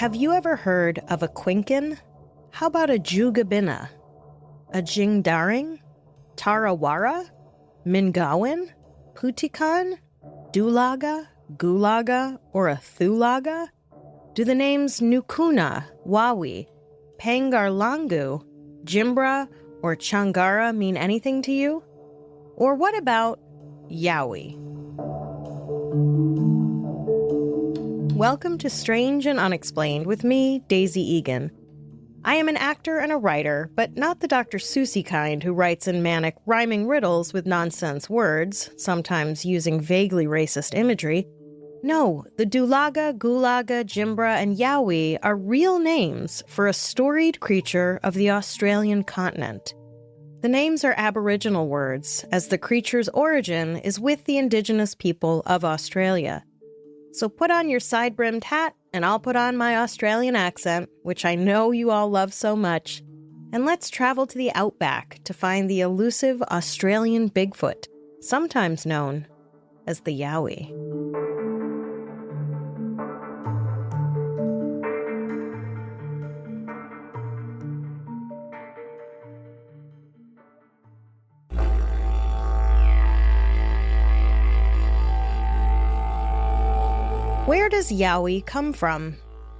have you ever heard of a Quinkin? How about a Joogabinna? A Jingdaring? Tarawara? Mingawan? Putikan? Dulaga? Gulaga? Or a Thulaga? Do the names Nukuna, Yowie, Pangarlangu, Jimbra, or Changara mean anything to you? Or what about Yowie? Welcome to Strange and Unexplained with me, Daisy Egan. I am an actor and a writer, but not the Dr. Seussy kind who writes in manic rhyming riddles with nonsense words, sometimes using vaguely racist imagery. No, the Dulaga, Gulaga, Jimbra, and Yowie are real names for a storied creature of the Australian continent. The names are Aboriginal words, as the creature's origin is with the Indigenous people of Australia. So put on your side-brimmed hat, and I'll put on my Australian accent, which I know you all love so much, and let's travel to the outback to find the elusive Australian Bigfoot, sometimes known as the Yowie. Where does Yowie come from?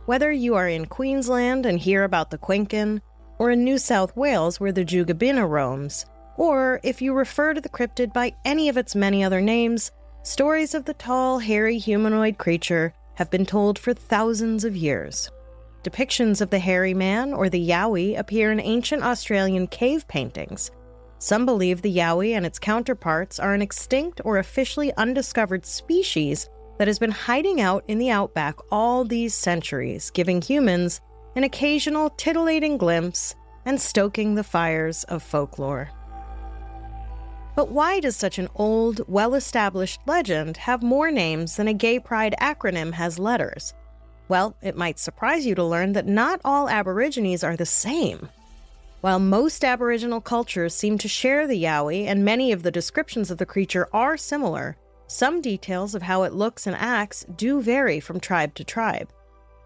Whether you are in Queensland and hear about the Quinkin, or in New South Wales where the Joogabinna roams, or if you refer to the cryptid by any of its many other names, stories of the tall, hairy humanoid creature have been told for thousands of years. Depictions of the hairy man or the Yowie appear in ancient Australian cave paintings. Some believe the Yowie and its counterparts are an extinct or officially undiscovered species that has been hiding out in the outback all these centuries, giving humans an occasional titillating glimpse and stoking the fires of folklore. But why does such an old, well-established legend have more names than a gay pride acronym has letters? Well, it might surprise you to learn that not all Aborigines are the same. While most Aboriginal cultures seem to share the Yowie and many of the descriptions of the creature are similar, some details of how it looks and acts do vary from tribe to tribe.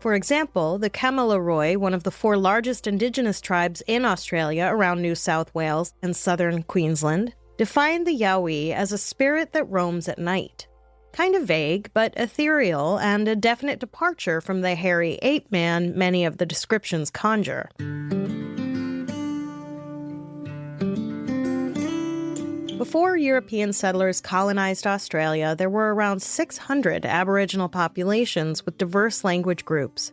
For example, the Kamilaroi, one of the 4 largest Indigenous tribes in Australia around New South Wales and southern Queensland, defined the Yowie as a spirit that roams at night. Kind of vague, but ethereal and a definite departure from the hairy ape man many of the descriptions conjure. Before European settlers colonized Australia, there were around 600 Aboriginal populations with diverse language groups.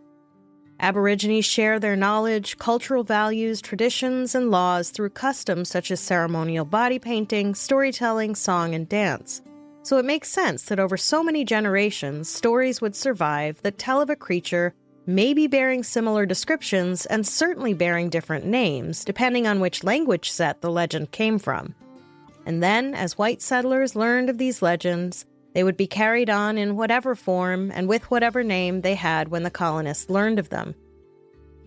Aborigines share their knowledge, cultural values, traditions, and laws through customs such as ceremonial body painting, storytelling, song, and dance. So it makes sense that over so many generations, stories would survive that tell of a creature maybe bearing similar descriptions and certainly bearing different names, depending on which language set the legend came from. And then, as white settlers learned of these legends, they would be carried on in whatever form and with whatever name they had when the colonists learned of them.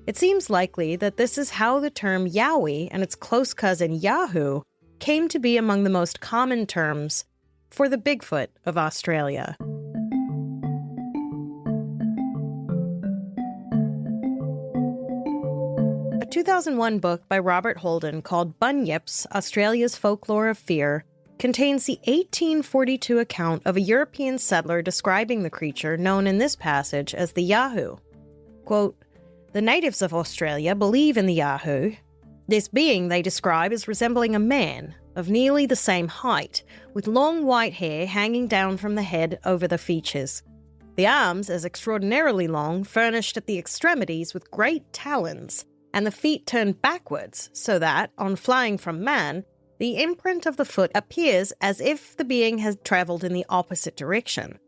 It seems likely that this is how the term Yowie and its close cousin Yahoo came to be among the most common terms for the Bigfoot of Australia. A 2001 book by Robert Holden called Bunyips, Australia's Folklore of Fear, contains the 1842 account of a European settler describing the creature known in this passage as the Yahoo. Quote, "The natives of Australia believe in the Yahoo. This being they describe as resembling a man of nearly the same height, with long white hair hanging down from the head over the features. The arms, as extraordinarily long, furnished at the extremities with great talons, and the feet turned backwards, so that, on flying from man, the imprint of the foot appears as if the being had travelled in the opposite direction.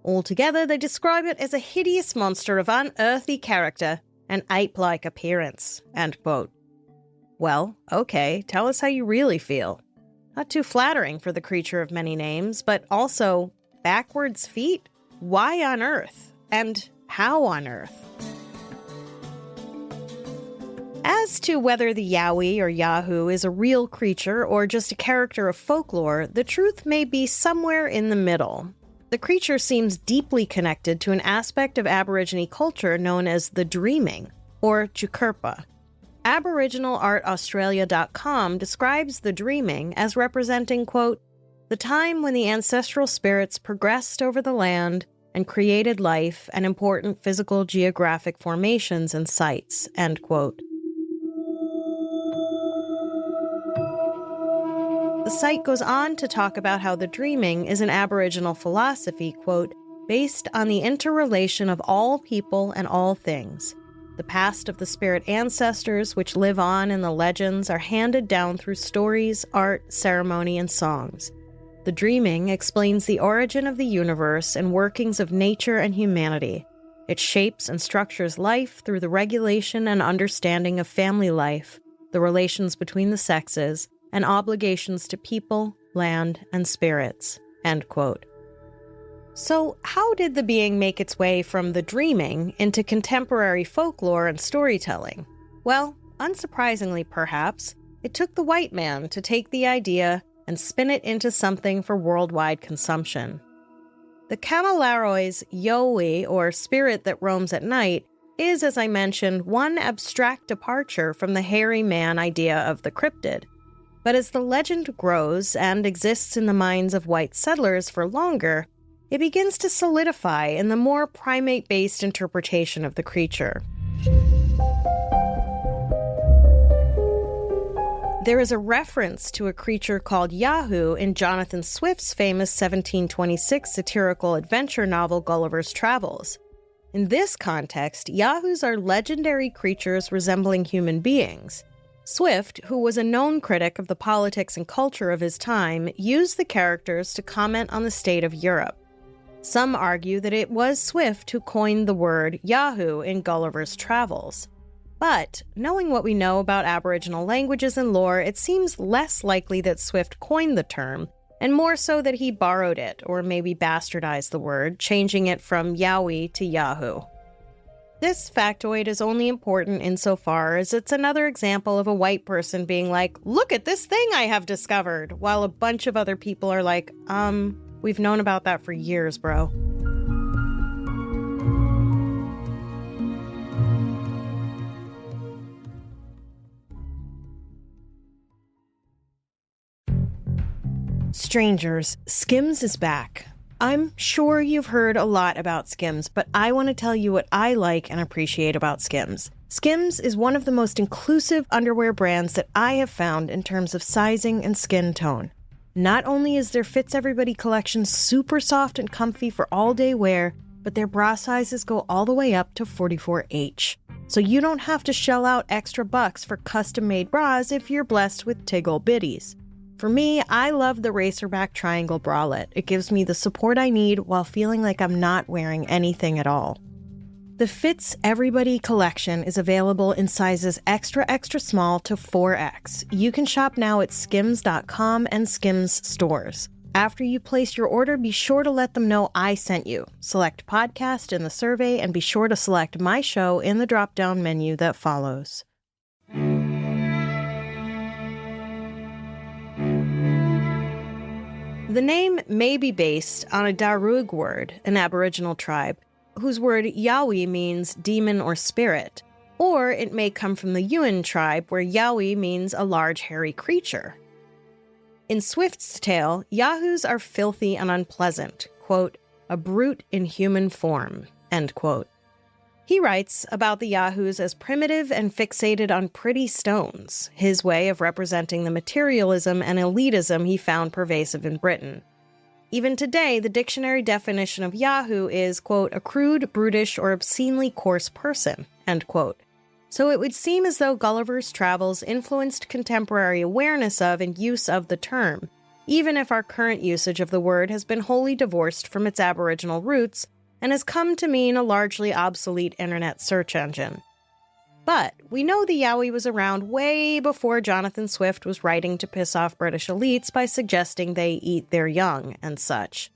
Altogether, they describe it as a hideous monster of unearthly character and ape-like appearance." End quote. Well, okay, tell us how you really feel. Not too flattering for the creature of many names, but also, backwards feet? Why on earth? And how on earth? As to whether the Yowie or Yahoo is a real creature or just a character of folklore, the truth may be somewhere in the middle. The creature seems deeply connected to an aspect of Aborigine culture known as the dreaming, or Jukurpa. AboriginalArtAustralia.com describes the dreaming as representing, quote, the time when the ancestral spirits progressed over the land and created life and important physical geographic formations and sites, end quote. The site goes on to talk about how the dreaming is an Aboriginal philosophy, quote, based on the interrelation of all people and all things. The past of the spirit ancestors, which live on in the legends, are handed down through stories, art, ceremony, and songs. The dreaming explains the origin of the universe and workings of nature and humanity. It shapes and structures life through the regulation and understanding of family life, the relations between the sexes, and obligations to people, land, and spirits, end quote. So, how did the being make its way from the dreaming into contemporary folklore and storytelling? Well, unsurprisingly perhaps, it took the white man to take the idea and spin it into something for worldwide consumption. The Kamilaroi Yowie, or spirit that roams at night, is, as I mentioned, one abstract departure from the hairy man idea of the cryptid. But as the legend grows and exists in the minds of white settlers for longer, it begins to solidify in the more primate-based interpretation of the creature. There is a reference to a creature called Yahoo in Jonathan Swift's famous 1726 satirical adventure novel Gulliver's Travels. In this context, Yahoos are legendary creatures resembling human beings. Swift, who was a known critic of the politics and culture of his time, used the characters to comment on the state of Europe. Some argue that it was Swift who coined the word Yahoo in Gulliver's Travels. But, knowing what we know about Aboriginal languages and lore, it seems less likely that Swift coined the term, and more so that he borrowed it, or maybe bastardized the word, changing it from Yowie to Yahoo. This factoid is only important insofar as it's another example of a white person being like, look at this thing I have discovered, while a bunch of other people are like, we've known about that for years, bro. Strangers, Skims is back. I'm sure you've heard a lot about Skims, but I want to tell you what I like and appreciate about Skims. Skims is one of the most inclusive underwear brands that I have found in terms of sizing and skin tone. Not only is their Fits Everybody collection super soft and comfy for all-day wear, but their bra sizes go all the way up to 44H. So you don't have to shell out extra bucks for custom-made bras if you're blessed with tiggle bitties. For me, I love the Racerback Triangle bralette. It gives me the support I need while feeling like I'm not wearing anything at all. The Fits Everybody collection is available in sizes extra small to 4X. You can shop now at skims.com and Skims stores. After you place your order, be sure to let them know I sent you. Select podcast in the survey and be sure to select my show in the drop-down menu that follows. The name may be based on a Darug word, an Aboriginal tribe, whose word Yowie means demon or spirit, or it may come from the Yuin tribe, where Yowie means a large hairy creature. In Swift's tale, Yahoos are filthy and unpleasant, quote, a brute in human form, end quote. He writes about the Yahoos as primitive and fixated on pretty stones, his way of representing the materialism and elitism he found pervasive in Britain. Even today, the dictionary definition of Yahoo is, quote, a crude, brutish, or obscenely coarse person, end quote. So it would seem as though Gulliver's Travels influenced contemporary awareness of and use of the term, even if our current usage of the word has been wholly divorced from its Aboriginal roots and has come to mean a largely obsolete internet search engine. But we know the Yowie was around way before Jonathan Swift was writing to piss off British elites by suggesting they eat their young and such.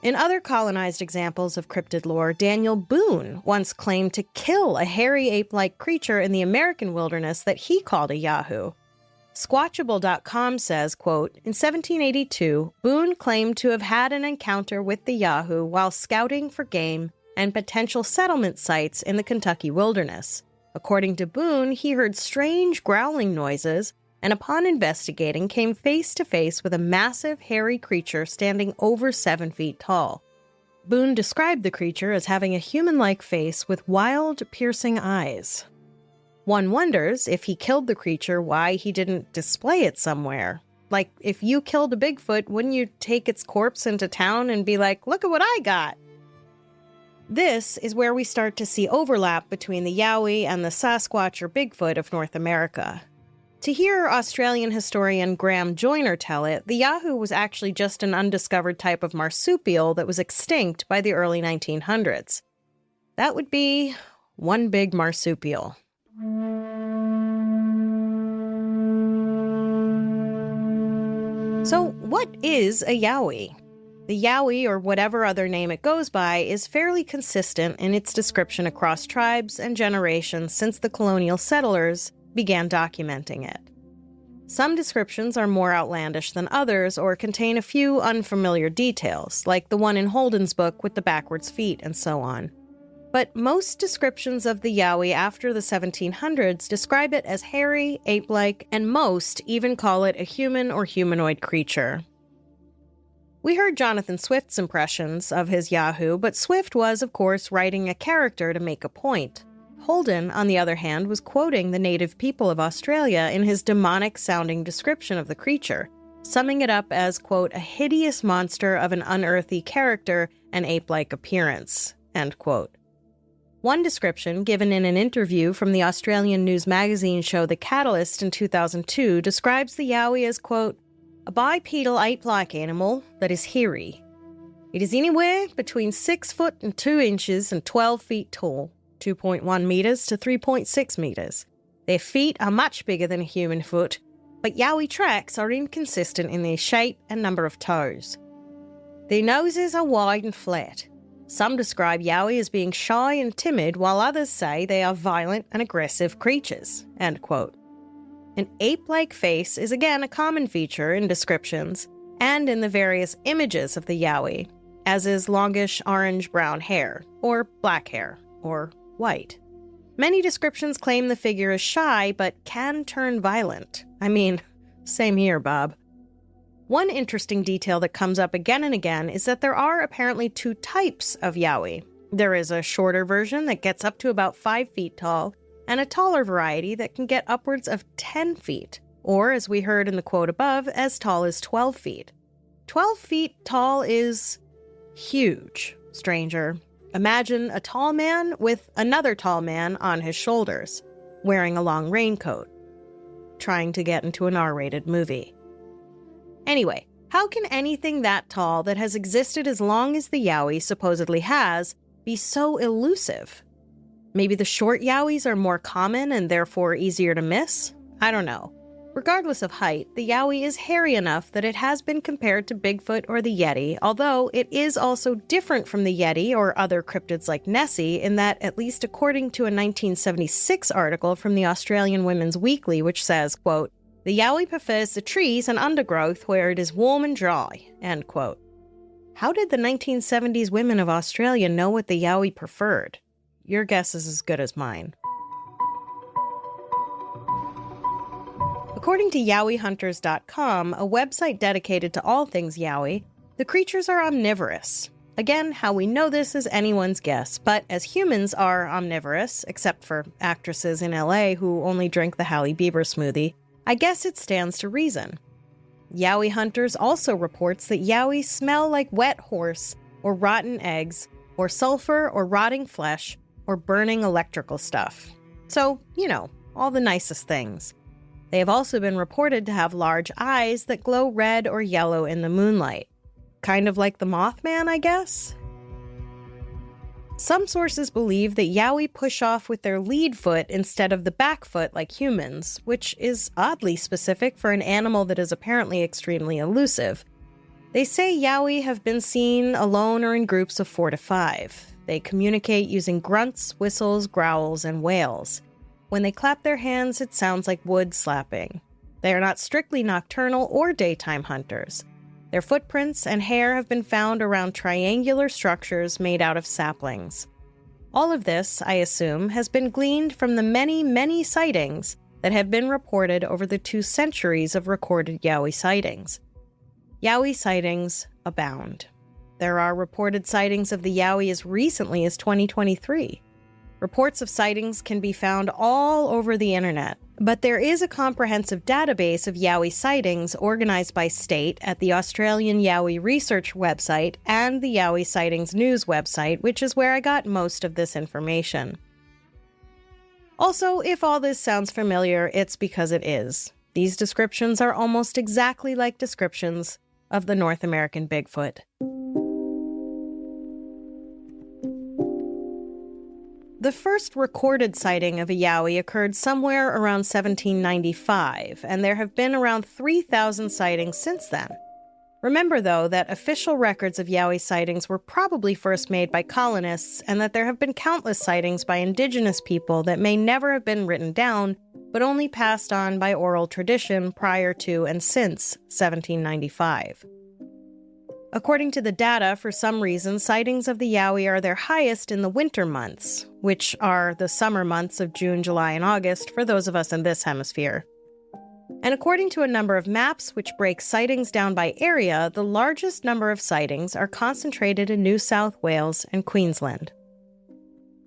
In other colonized examples of cryptid lore, Daniel Boone once claimed to kill a hairy ape-like creature in the American wilderness that he called a Yahoo. Squatchable.com says, quote, in 1782, Boone claimed to have had an encounter with the Yahoo while scouting for game and potential settlement sites in the Kentucky wilderness. According to Boone, he heard strange growling noises and upon investigating came face to face with a massive, hairy creature standing over 7 feet tall. Boone described the creature as having a human-like face with wild, piercing eyes. One wonders if he killed the creature, why he didn't display it somewhere. Like, if you killed a Bigfoot, wouldn't you take its corpse into town and be like, look at what I got? This is where we start to see overlap between the Yowie and the Sasquatch or Bigfoot of North America. To hear Australian historian Graham Joyner tell it, the Yahoo was actually just an undiscovered type of marsupial that was extinct by the early 1900s. That would be one big marsupial. So, what is a Yowie? The Yowie, or whatever other name it goes by, is fairly consistent in its description across tribes and generations since the colonial settlers began documenting it. Some descriptions are more outlandish than others or contain a few unfamiliar details, like the one in Holden's book with the backwards feet and so on. But most descriptions of the Yowie after the 1700s describe it as hairy, ape-like, and most even call it a human or humanoid creature. We heard Jonathan Swift's impressions of his Yahoo, but Swift was, of course, writing a character to make a point. Holden, on the other hand, was quoting the native people of Australia in his demonic-sounding description of the creature, summing it up as, quote, a hideous monster of an unearthly character and ape-like appearance, end quote. One description, given in an interview from the Australian news magazine show The Catalyst in 2002, describes the Yowie as, quote, a bipedal ape-like animal that is hairy. It is anywhere between 6 foot and 2 inches and 12 feet tall, 2.1 meters to 3.6 meters. Their feet are much bigger than a human foot, but Yowie tracks are inconsistent in their shape and number of toes. Their noses are wide and flat. Some describe Yowie as being shy and timid, while others say they are violent and aggressive creatures, end quote. An ape-like face is again a common feature in descriptions and in the various images of the Yowie, as is longish orange-brown hair, or black hair, or white. Many descriptions claim the figure is shy, but can turn violent. I mean, same here, Bob. One interesting detail that comes up again and again is that there are apparently 2 types of Yowie. There is a shorter version that gets up to about 5 feet tall, and a taller variety that can get upwards of 10 feet, or, as we heard in the quote above, as tall as 12 feet. 12 feet tall is huge, stranger. Imagine a tall man with another tall man on his shoulders, wearing a long raincoat, trying to get into an R-rated movie. Anyway, how can anything that tall that has existed as long as the Yowie supposedly has be so elusive? Maybe the short Yowies are more common and therefore easier to miss? I don't know. Regardless of height, the Yowie is hairy enough that it has been compared to Bigfoot or the Yeti, although it is also different from the Yeti or other cryptids like Nessie in that, at least according to a 1976 article from the Australian Women's Weekly, which says, quote, the Yowie prefers the trees and undergrowth where it is warm and dry, end quote. How did the 1970s women of Australia know what the Yowie preferred? Your guess is as good as mine. According to YowieHunters.com, a website dedicated to all things Yowie, the creatures are omnivorous. Again, how we know this is anyone's guess, but as humans are omnivorous, except for actresses in LA who only drink the Halle Bieber smoothie, I guess it stands to reason. Yowie Hunters also reports that Yowie smell like wet horse, or rotten eggs, or sulfur, or rotting flesh, or burning electrical stuff. So, all the nicest things. They have also been reported to have large eyes that glow red or yellow in the moonlight. Kind of like the Mothman, I guess? Some sources believe that Yowie push off with their lead foot instead of the back foot like humans, which is oddly specific for an animal that is apparently extremely elusive. They say Yowie have been seen alone or in groups of 4 to 5. They communicate using grunts, whistles, growls, and wails. When they clap their hands, it sounds like wood slapping. They are not strictly nocturnal or daytime hunters. Their footprints and hair have been found around triangular structures made out of saplings. All of this, I assume, has been gleaned from the many, many sightings that have been reported over the 2 centuries of recorded Yowie sightings. Yowie sightings abound. There are reported sightings of the Yowie as recently as 2023. Reports of sightings can be found all over the internet, but there is a comprehensive database of Yowie sightings organized by state at the Australian Yowie Research website and the Yowie Sightings News website, which is where I got most of this information. Also, if all this sounds familiar, it's because it is. These descriptions are almost exactly like descriptions of the North American Bigfoot. The first recorded sighting of a Yowie occurred somewhere around 1795, and there have been around 3,000 sightings since then. Remember, though, that official records of Yowie sightings were probably first made by colonists, and that there have been countless sightings by indigenous people that may never have been written down, but only passed on by oral tradition prior to and since 1795. According to the data, for some reason, sightings of the Yowie are their highest in the winter months, which are the summer months of June, July, and August for those of us in this hemisphere. And according to a number of maps which break sightings down by area, the largest number of sightings are concentrated in New South Wales and Queensland.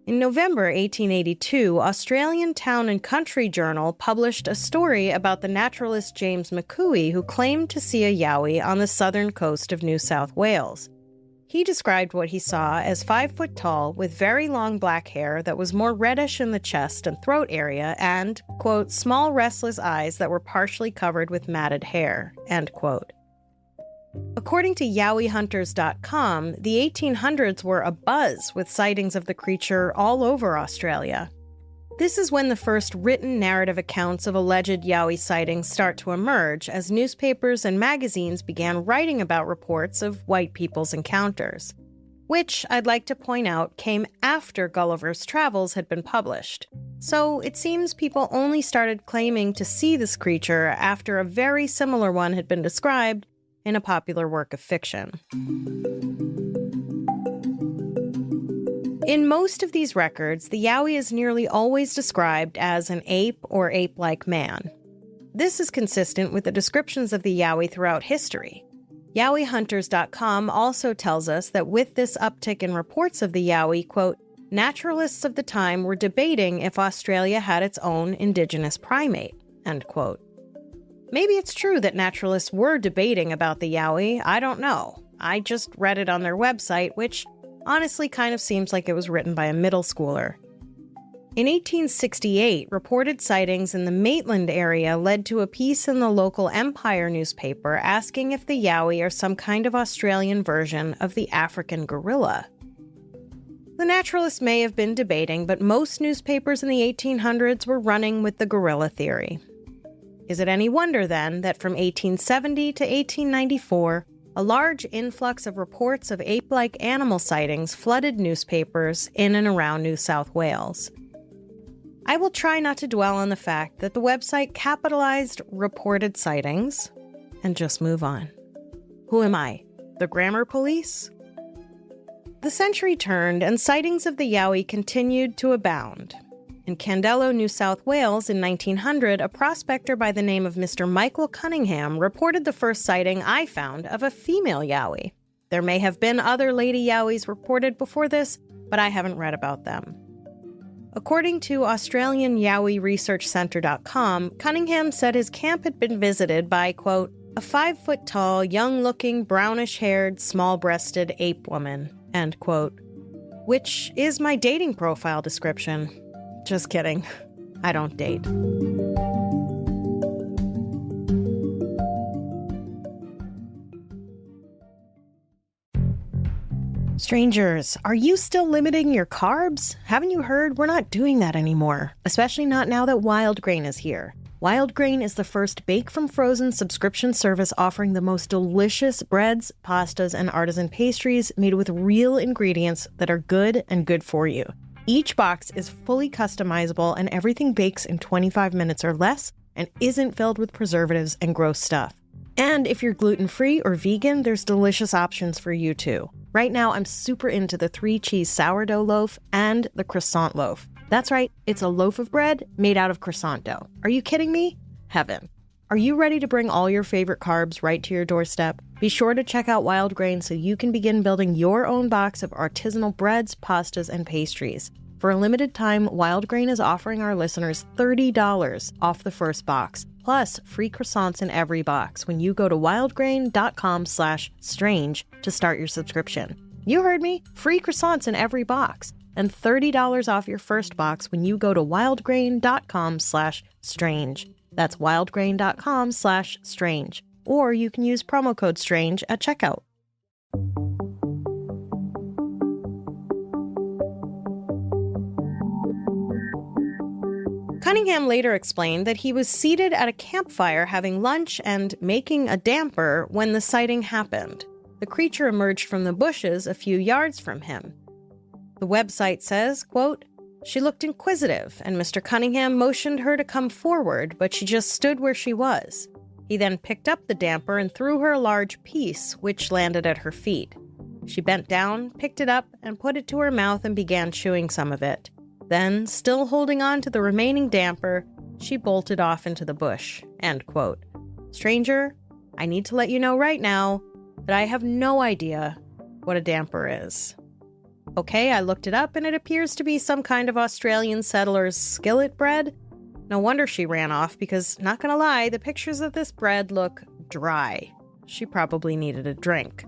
In November 1882, Australian Town and Country Journal published a story about the naturalist James McCooey, who claimed to see a Yowie on the southern coast of New South Wales. He described what he saw as 5 foot tall, with very long black hair that was more reddish in the chest and throat area, and, quote, small restless eyes that were partially covered with matted hair, end quote. According to YowieHunters.com, the 1800s were abuzz with sightings of the creature all over Australia. This is when the first written narrative accounts of alleged Yowie sightings start to emerge, as newspapers and magazines began writing about reports of white people's encounters, which, I'd like to point out, came after Gulliver's Travels had been published. So it seems people only started claiming to see this creature after a very similar one had been described in a popular work of fiction. In most of these records, the Yowie is nearly always described as an ape or ape-like man. This is consistent with the descriptions of the Yowie throughout history. YowieHunters.com also tells us that with this uptick in reports of the Yowie, quote, naturalists of the time were debating if Australia had its own indigenous primate, end quote. Maybe it's true that naturalists were debating about the Yowie, I don't know. I just read it on their website, which honestly kind of seems like it was written by a middle schooler. In 1868, reported sightings in the Maitland area led to a piece in the local Empire newspaper asking if the Yowie are some kind of Australian version of the African gorilla. The naturalists may have been debating, but most newspapers in the 1800s were running with the gorilla theory. Is it any wonder, then, that from 1870 to 1894, a large influx of reports of ape-like animal sightings flooded newspapers in and around New South Wales? I will try not to dwell on the fact that the website capitalized reported sightings and just move on. Who am I? The grammar police? The century turned and sightings of the Yowie continued to abound. In Candello, New South Wales in 1900, a prospector by the name of Mr. Michael Cunningham reported the first sighting I found of a female Yowie. There may have been other lady Yowies reported before this, but I haven't read about them. According to Australian Yowie Research Centre.com, Cunningham said his camp had been visited by, quote, a 5-foot-tall, young-looking, brownish-haired, small-breasted ape woman, end quote, which is my dating profile description. Just kidding. I don't date. Strangers, are you still limiting your carbs? Haven't you heard? We're not doing that anymore, especially not now that Wild Grain is here. Wild Grain is the first bake-from-frozen subscription service offering the most delicious breads, pastas, and artisan pastries made with real ingredients that are good and good for you. Each box is fully customizable and everything bakes in 25 minutes or less and isn't filled with preservatives and gross stuff. And if you're gluten-free or vegan, there's delicious options for you too. Right now, I'm super into the 3-cheese sourdough loaf and the croissant loaf. That's right, it's a loaf of bread made out of croissant dough. Are you kidding me? Heaven. Are you ready to bring all your favorite carbs right to your doorstep? Be sure to check out Wild Grain so you can begin building your own box of artisanal breads, pastas, and pastries. For a limited time, Wild Grain is offering our listeners $30 off the first box, plus free croissants in every box when you go to wildgrain.com/strange to start your subscription. You heard me, free croissants in every box, and $30 off your first box when you go to wildgrain.com/strange. That's wildgrain.com/strange. Or you can use promo code STRANGE at checkout. Cunningham later explained that he was seated at a campfire having lunch and making a damper when the sighting happened. The creature emerged from the bushes a few yards from him. The website says, quote, "She looked inquisitive, and Mr. Cunningham motioned her to come forward, but she just stood where she was. He then picked up the damper and threw her a large piece, which landed at her feet. She bent down, picked it up, and put it to her mouth and began chewing some of it. Then, still holding on to the remaining damper, she bolted off into the bush." End quote. Stranger, I need to let you know right now that I have no idea what a damper is. Okay, I looked it up and it appears to be some kind of Australian settler's skillet bread. No wonder she ran off because, not gonna lie, the pictures of this bread look dry. She probably needed a drink.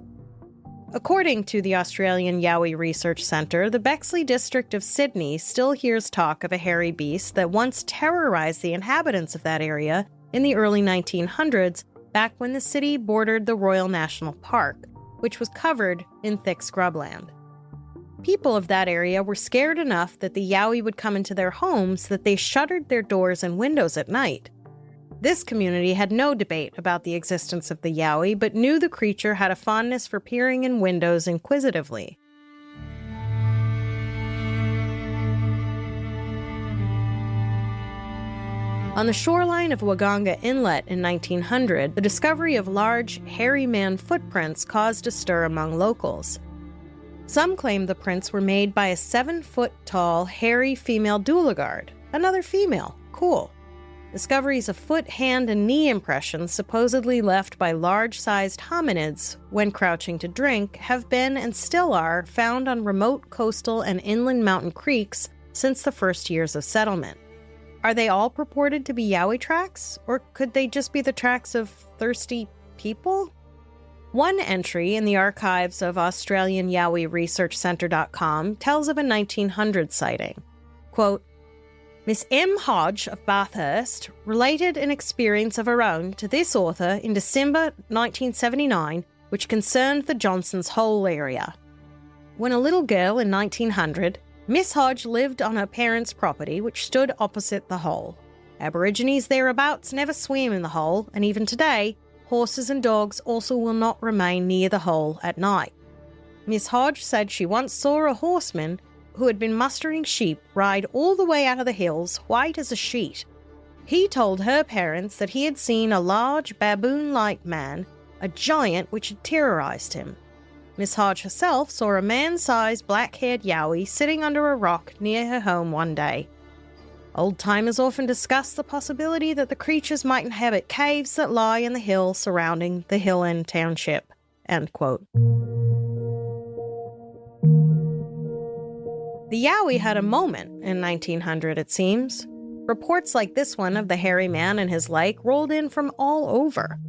According to the Australian Yowie Research Centre, the Bexley district of Sydney still hears talk of a hairy beast that once terrorized the inhabitants of that area in the early 1900s, back when the city bordered the Royal National Park, which was covered in thick scrubland. People of that area were scared enough that the Yowie would come into their homes that they shuttered their doors and windows at night. This community had no debate about the existence of the Yowie, but knew the creature had a fondness for peering in windows inquisitively. On the shoreline of Waganga Inlet in 1900, the discovery of large, hairy man footprints caused a stir among locals. Some claim the prints were made by a 7-foot-tall, hairy female doulagard. Another female. Cool. Discoveries of foot, hand, and knee impressions supposedly left by large-sized hominids when crouching to drink have been, and still are, found on remote coastal and inland mountain creeks since the first years of settlement. Are they all purported to be Yowie tracks, or could they just be the tracks of thirsty people? One entry in the archives of Australian Yowie Research Centre.com tells of a 1900 sighting. Quote, "Miss M. Hodge of Bathurst related an experience of her own to this author in December 1979, which concerned the Johnson's Hole area. When a little girl in 1900, Miss Hodge lived on her parents' property, which stood opposite the hole. Aborigines thereabouts never swim in the hole, and even today, horses and dogs also will not remain near the hole at night. Miss Hodge said she once saw a horseman who had been mustering sheep ride all the way out of the hills, white as a sheet. He told her parents that he had seen a large baboon-like man, a giant which had terrorized him. Miss Hodge herself saw a man-sized black-haired Yowie sitting under a rock near her home one day. Old-timers often discuss the possibility that the creatures might inhabit caves that lie in the hill surrounding the Hill End Township." End quote. The Yowie had a moment in 1900, it seems. Reports like this one of the hairy man and his like rolled in from all over.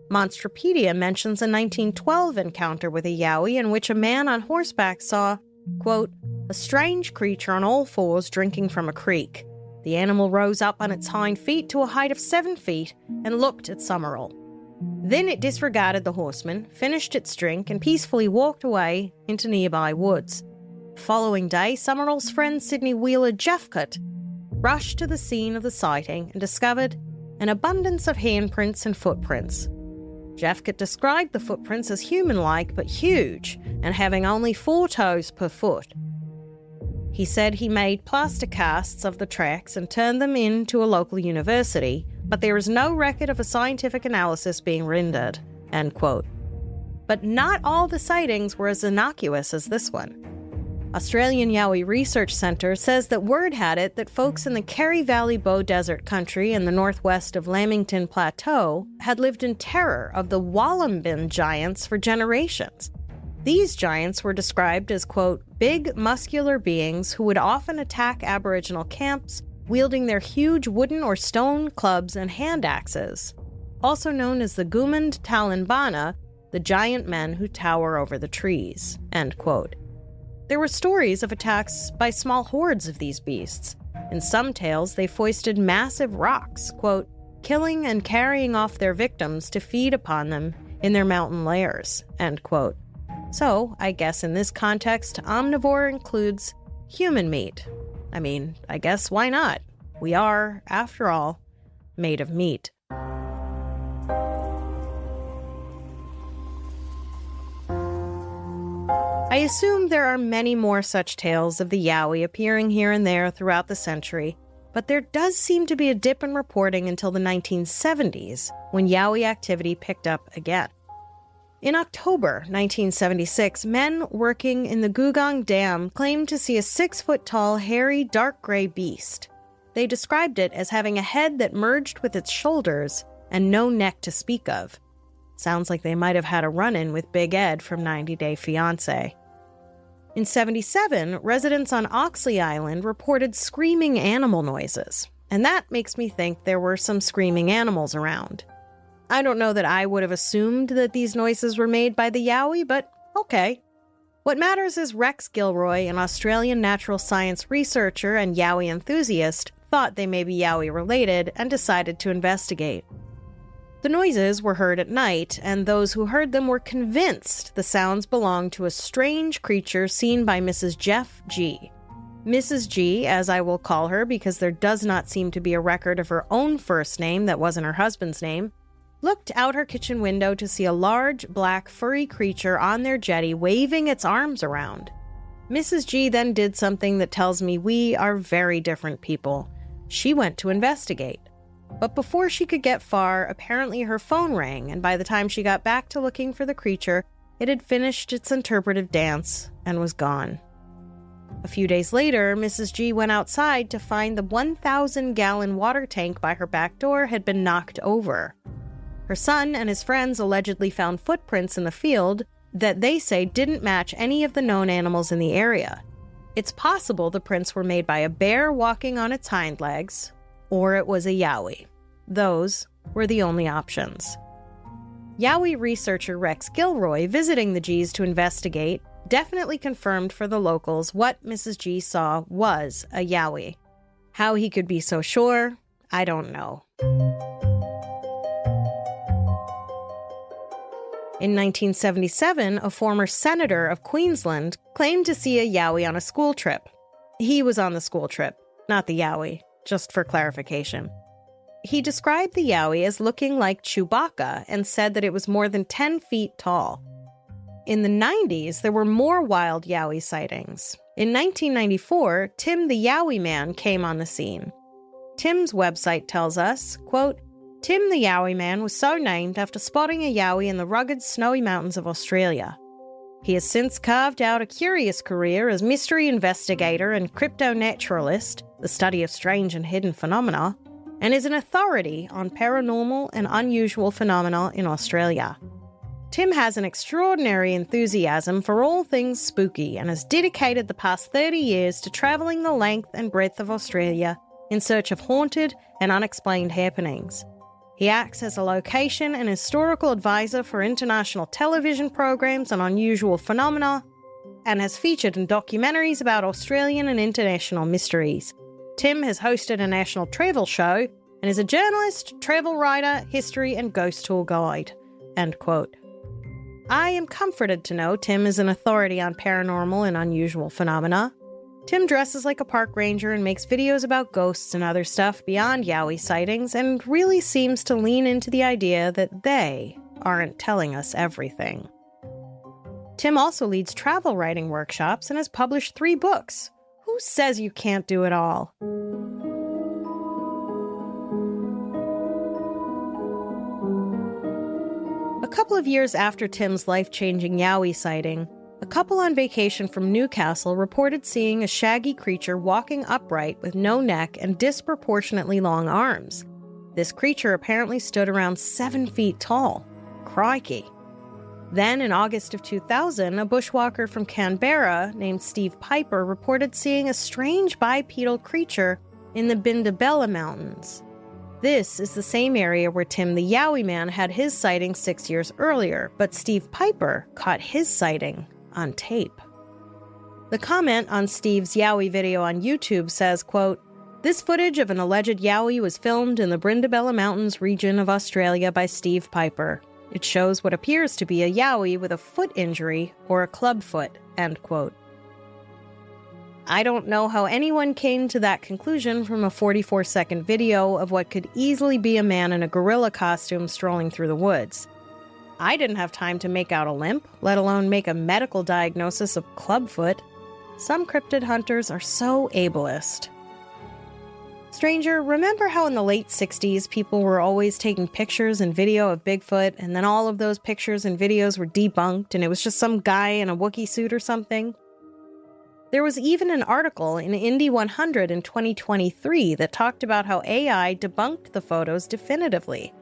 Monstropedia mentions a 1912 encounter with a Yowie in which a man on horseback saw, quote, "a strange creature on all fours drinking from a creek. The animal rose up on its hind feet to a height of 7 feet and looked at Summerall. Then it disregarded the horseman, finished its drink, and peacefully walked away into nearby woods. The following day, Summerall's friend Sidney Wheeler Jeffcott rushed to the scene of the sighting and discovered an abundance of handprints and footprints. Jeffcott described the footprints as human-like but huge and having only 4 toes per foot. He said he made plaster casts of the tracks and turned them into a local university, but there is no record of a scientific analysis being rendered, end quote. But not all the sightings were as innocuous as this one. Australian Yowie Research Centre says that word had it that folks in the Kerry Valley Bow Desert country in the northwest of Lamington Plateau had lived in terror of the Joogabinna giants for generations. These giants were described as, quote, big, muscular beings who would often attack Aboriginal camps, wielding their huge wooden or stone clubs and hand axes, also known as the Gumand Talambana, the giant men who tower over the trees, end quote. There were stories of attacks by small hordes of these beasts. In some tales, they foisted massive rocks, quote, killing and carrying off their victims to feed upon them in their mountain lairs, end quote. So, I guess in this context, omnivore includes human meat. I mean, I guess why not? We are, after all, made of meat. I assume there are many more such tales of the Yowie appearing here and there throughout the century, but there does seem to be a dip in reporting until the 1970s, when Yowie activity picked up again. In October 1976, men working in the Gugong Dam claimed to see a 6-foot-tall, hairy, dark gray beast. They described it as having a head that merged with its shoulders and no neck to speak of. Sounds like they might have had a run-in with Big Ed from 90 Day Fiancé. In 1977, residents on Oxley Island reported screaming animal noises, and that makes me think there were some screaming animals around. I don't know that I would have assumed that these noises were made by the Yowie, but okay. What matters is Rex Gilroy, an Australian natural science researcher and Yowie enthusiast, thought they may be Yowie related and decided to investigate. The noises were heard at night, and those who heard them were convinced the sounds belonged to a strange creature seen by Mrs. Jeff G. Mrs. G, as I will call her because there does not seem to be a record of her own first name that wasn't her husband's name, looked out her kitchen window to see a large, black, furry creature on their jetty waving its arms around. Mrs. G then did something that tells me we are very different people. She went to investigate. But before she could get far, apparently her phone rang, and by the time she got back to looking for the creature, it had finished its interpretive dance and was gone. A few days later, Mrs. G went outside to find the 1,000-gallon water tank by her back door had been knocked over. Her son and his friends allegedly found footprints in the field that they say didn't match any of the known animals in the area. It's possible the prints were made by a bear walking on its hind legs, or it was a Yowie. Those were the only options. Yowie researcher Rex Gilroy, visiting the G's to investigate, definitely confirmed for the locals what Mrs. G saw was a Yowie. How he could be so sure, I don't know. In 1977, a former senator of Queensland claimed to see a Yowie on a school trip. He was on the school trip, not the Yowie, just for clarification. He described the Yowie as looking like Chewbacca and said that it was more than 10 feet tall. In the 90s, there were more wild Yowie sightings. In 1994, Tim the Yowie Man came on the scene. Tim's website tells us, quote, Tim the Yowie Man was so named after spotting a Yowie in the rugged, snowy mountains of Australia. He has since carved out a curious career as mystery investigator and crypto-naturalist, the study of strange and hidden phenomena, and is an authority on paranormal and unusual phenomena in Australia. Tim has an extraordinary enthusiasm for all things spooky and has dedicated the past 30 years to travelling the length and breadth of Australia in search of haunted and unexplained happenings. He acts as a location and historical advisor for international television programs on unusual phenomena and has featured in documentaries about Australian and international mysteries. Tim has hosted a national travel show and is a journalist, travel writer, history and ghost tour guide. End quote. I am comforted to know Tim is an authority on paranormal and unusual phenomena. Tim dresses like a park ranger and makes videos about ghosts and other stuff beyond Yowie sightings and really seems to lean into the idea that they aren't telling us everything. Tim also leads travel writing workshops and has published 3 books. Who says you can't do it all? couple of years after Tim's life-changing Yowie sighting, a couple on vacation from Newcastle reported seeing a shaggy creature walking upright with no neck and disproportionately long arms. This creature apparently stood around 7 feet tall. Crikey. Then, in August of 2000, a bushwalker from Canberra named Steve Piper reported seeing a strange bipedal creature in the Joogabinna Mountains. This is the same area where Tim the Yowie Man had his sighting 6 years earlier, but Steve Piper caught his sighting on tape. The comment on Steve's Yowie video on YouTube says, quote, "This footage of an alleged Yowie was filmed in the Joogabinna Mountains region of Australia by Steve Piper. It shows what appears to be a Yowie with a foot injury or a club foot," end quote. I don't know how anyone came to that conclusion from a 44-second video of what could easily be a man in a gorilla costume strolling through the woods. I didn't have time to make out a limp, let alone make a medical diagnosis of clubfoot. Some cryptid hunters are so ableist. Stranger, remember how in the late 60s people were always taking pictures and video of Bigfoot, and then all of those pictures and videos were debunked and it was just some guy in a Wookiee suit or something? There was even an article in Indy 100 in 2023 that talked about how AI debunked the photos definitively.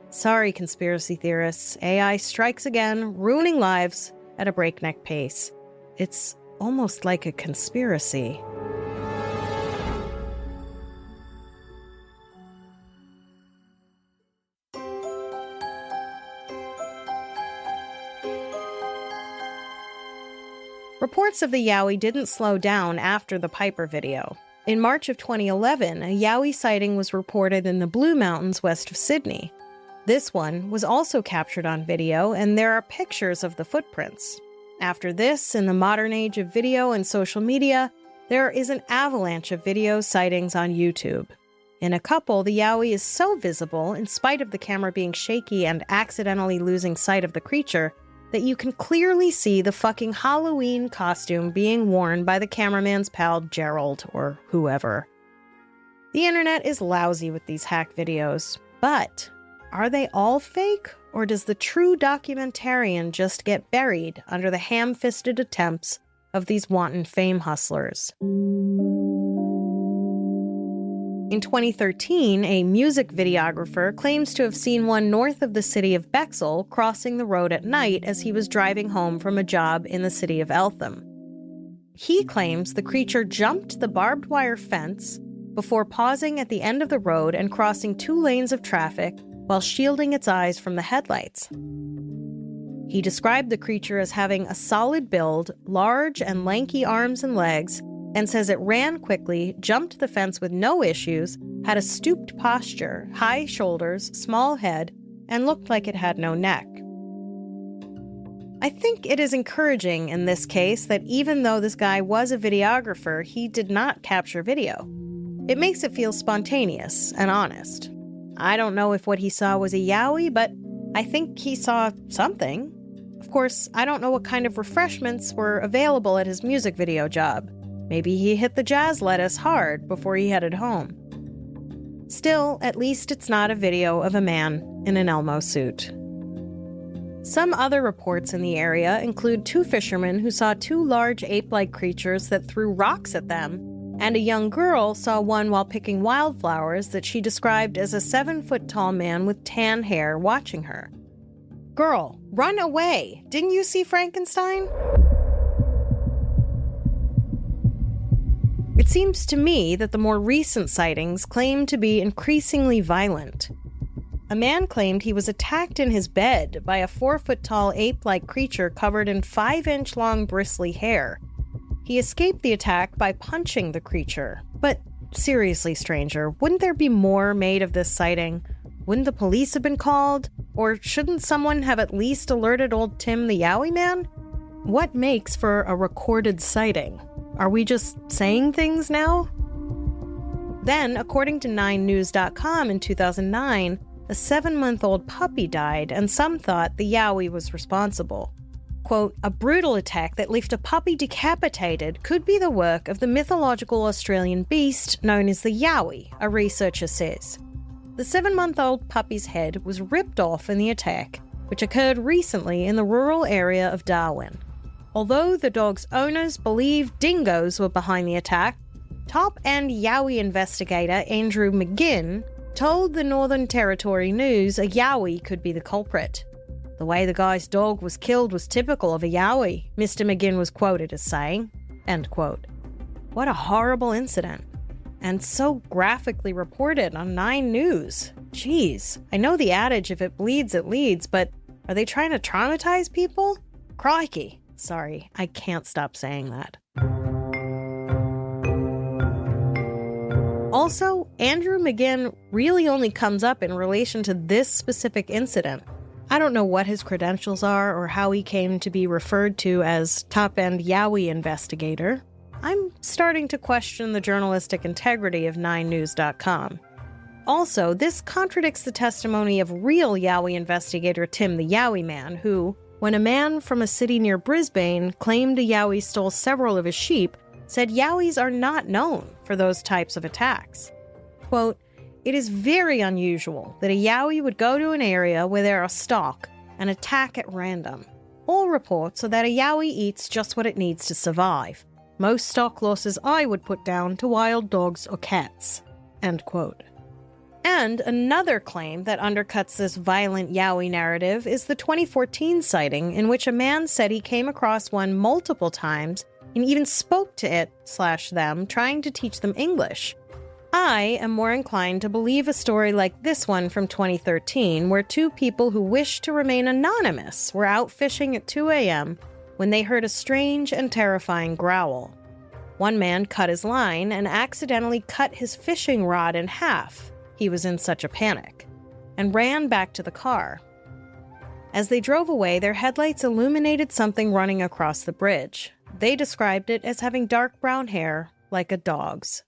Sorry, conspiracy theorists, AI strikes again, ruining lives at a breakneck pace. It's almost like a conspiracy. Reports of the Yowie didn't slow down after the Piper video. In March of 2011, a Yowie sighting was reported in the Blue Mountains west of Sydney. This one was also captured on video, and there are pictures of the footprints. After this, in the modern age of video and social media, there is an avalanche of video sightings on YouTube. In a couple, the Yowie is so visible, in spite of the camera being shaky and accidentally losing sight of the creature, that you can clearly see the fucking Halloween costume being worn by the cameraman's pal Gerald or whoever. The internet is lousy with these hack videos, but are they all fake, or does the true documentarian just get buried under the ham-fisted attempts of these wanton fame hustlers? In 2013, a music videographer claims to have seen one north of the city of Bexel crossing the road at night as he was driving home from a job in the city of Eltham. He claims the creature jumped the barbed wire fence before pausing at the end of the road and crossing 2 lanes of traffic while shielding its eyes from the headlights. He described the creature as having a solid build, large and lanky arms and legs, and says it ran quickly, jumped the fence with no issues, had a stooped posture, high shoulders, small head, and looked like it had no neck. I think it is encouraging in this case that even though this guy was a videographer, he did not capture video. It makes it feel spontaneous and honest. I don't know if what he saw was a Yowie, but I think he saw something. Of course, I don't know what kind of refreshments were available at his music video job. Maybe he hit the jazz lettuce hard before he headed home. Still, at least it's not a video of a man in an Elmo suit. Some other reports in the area include 2 fishermen who saw 2 large ape-like creatures that threw rocks at them, and a young girl saw one while picking wildflowers that she described as a 7-foot-tall man with tan hair watching her. Girl, run away! Didn't you see Frankenstein? It seems to me that the more recent sightings claim to be increasingly violent. A man claimed he was attacked in his bed by a 4-foot-tall ape-like creature covered in 5-inch-long bristly hair. He escaped the attack by punching the creature. But seriously, stranger, wouldn't there be more made of this sighting? Wouldn't the police have been called? Or shouldn't someone have at least alerted old Tim the Yowie Man? What makes for a recorded sighting? Are we just saying things now? Then, according to 9news.com in 2009, a 7-month-old puppy died, and some thought the Yowie was responsible. Quote, "A brutal attack that left a puppy decapitated could be the work of the mythological Australian beast known as the Yowie," a researcher says. The 7-month-old puppy's head was ripped off in the attack, which occurred recently in the rural area of Darwin. Although the dog's owners believe dingoes were behind the attack, top-end Yowie investigator Andrew McGinn told the Northern Territory News a Yowie could be the culprit. The way the guy's dog was killed was typical of a Yowie, Mr. McGinn was quoted as saying, end quote. What a horrible incident. And so graphically reported on 9 News. Jeez, I know the adage, if it bleeds, it leads, but are they trying to traumatize people? Crikey. Sorry, I can't stop saying that. Also, Andrew McGinn really only comes up in relation to this specific incident. I don't know what his credentials are or how he came to be referred to as top-end Yowie investigator. I'm starting to question the journalistic integrity of 9news.com. Also, this contradicts the testimony of real Yowie investigator Tim the Yowie Man, who, when a man from a city near Brisbane claimed a Yowie stole several of his sheep, said Yowies are not known for those types of attacks. Quote, "It is very unusual that a Yowie would go to an area where there are stock and attack at random. All reports are that a Yowie eats just what it needs to survive. Most stock losses I would put down to wild dogs or cats." End quote. And another claim that undercuts this violent Yowie narrative is the 2014 sighting in which a man said he came across one multiple times and even spoke to it/them, trying to teach them English. I am more inclined to believe a story like this one from 2013, where 2 people who wished to remain anonymous were out fishing at 2 a.m. when they heard a strange and terrifying growl. One man cut his line and accidentally cut his fishing rod in half. He was in such a panic, and ran back to the car. As they drove away, their headlights illuminated something running across the bridge. They described it as having dark brown hair, like a dog's.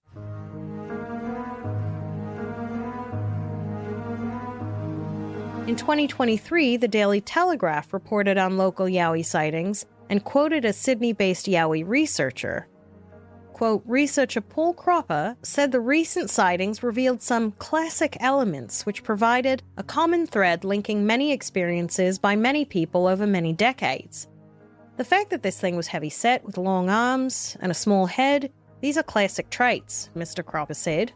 In 2023, the Daily Telegraph reported on local Yowie sightings and quoted a Sydney-based Yowie researcher. Quote, researcher Paul Cropper said the recent sightings revealed some classic elements which provided a common thread linking many experiences by many people over many decades. The fact that this thing was heavy-set with long arms and a small head, these are classic traits, Mr. Cropper said.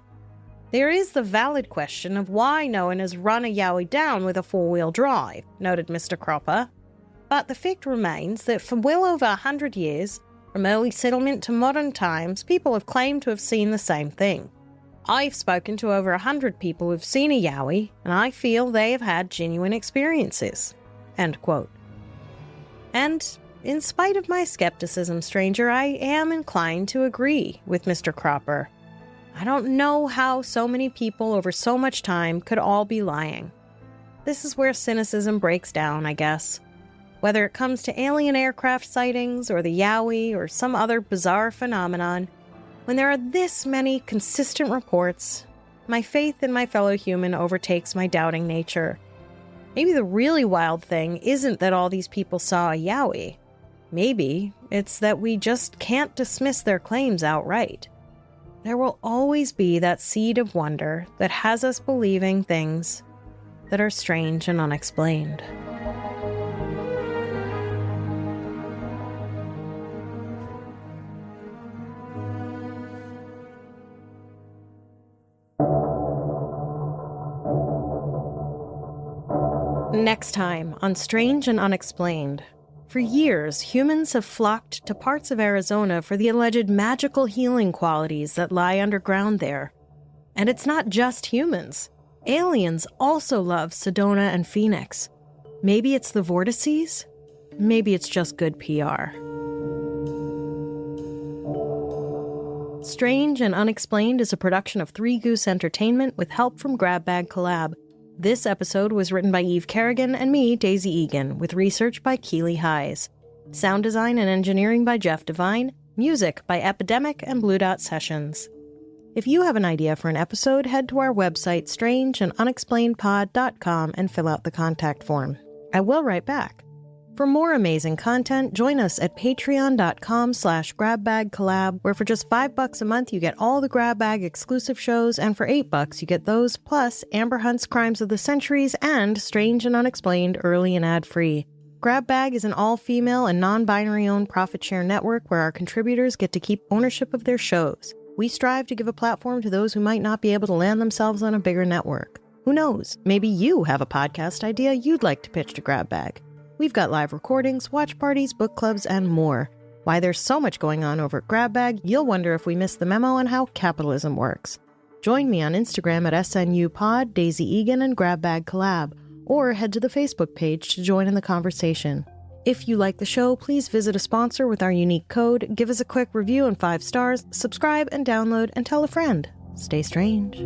There is the valid question of why no one has run a Yowie down with a 4-wheel drive, noted Mr. Cropper. But the fact remains that for well over 100 years, from early settlement to modern times, people have claimed to have seen the same thing. I've spoken to over 100 people who've seen a Yowie, and I feel they have had genuine experiences. End quote. And in spite of my skepticism, stranger, I am inclined to agree with Mr. Cropper. I don't know how so many people over so much time could all be lying. This is where cynicism breaks down, I guess. Whether it comes to alien aircraft sightings or the Yowie or some other bizarre phenomenon, when there are this many consistent reports, my faith in my fellow human overtakes my doubting nature. Maybe the really wild thing isn't that all these people saw a Yowie. Maybe it's that we just can't dismiss their claims outright. There will always be that seed of wonder that has us believing things that are strange and unexplained. Next time on Strange and Unexplained. For years, humans have flocked to parts of Arizona for the alleged magical healing qualities that lie underground there. And it's not just humans. Aliens also love Sedona and Phoenix. Maybe it's the vortices? Maybe it's just good PR. Strange and Unexplained is a production of Three Goose Entertainment with help from Grab Bag Collab. This episode was written by Eve Kerrigan and me, Daisy Egan, with research by Keely Hayes. Sound design and engineering by Jeff Devine. Music by Epidemic and Blue Dot Sessions. If you have an idea for an episode, head to our website, strangeandunexplainedpod.com, and fill out the contact form. I will write back. For more amazing content, join us at patreon.com/grabbagcollab, where for just $5 a month, you get all the Grab Bag exclusive shows, and for $8, you get those, plus Amber Hunt's Crimes of the Centuries and Strange and Unexplained early and ad-free. Grab Bag is an all-female and non-binary owned profit share network where our contributors get to keep ownership of their shows. We strive to give a platform to those who might not be able to land themselves on a bigger network. Who knows? Maybe you have a podcast idea you'd like to pitch to Grab Bag. We've got live recordings, watch parties, book clubs, and more. Why there's so much going on over at Grab Bag, you'll wonder if we missed the memo on how capitalism works. Join me on Instagram at SNUPod, Daisy Egan, and Grab Bag Collab, or head to the Facebook page to join in the conversation. If you like the show, please visit a sponsor with our unique code, give us a quick review and 5 stars, subscribe and download, and tell a friend. Stay strange.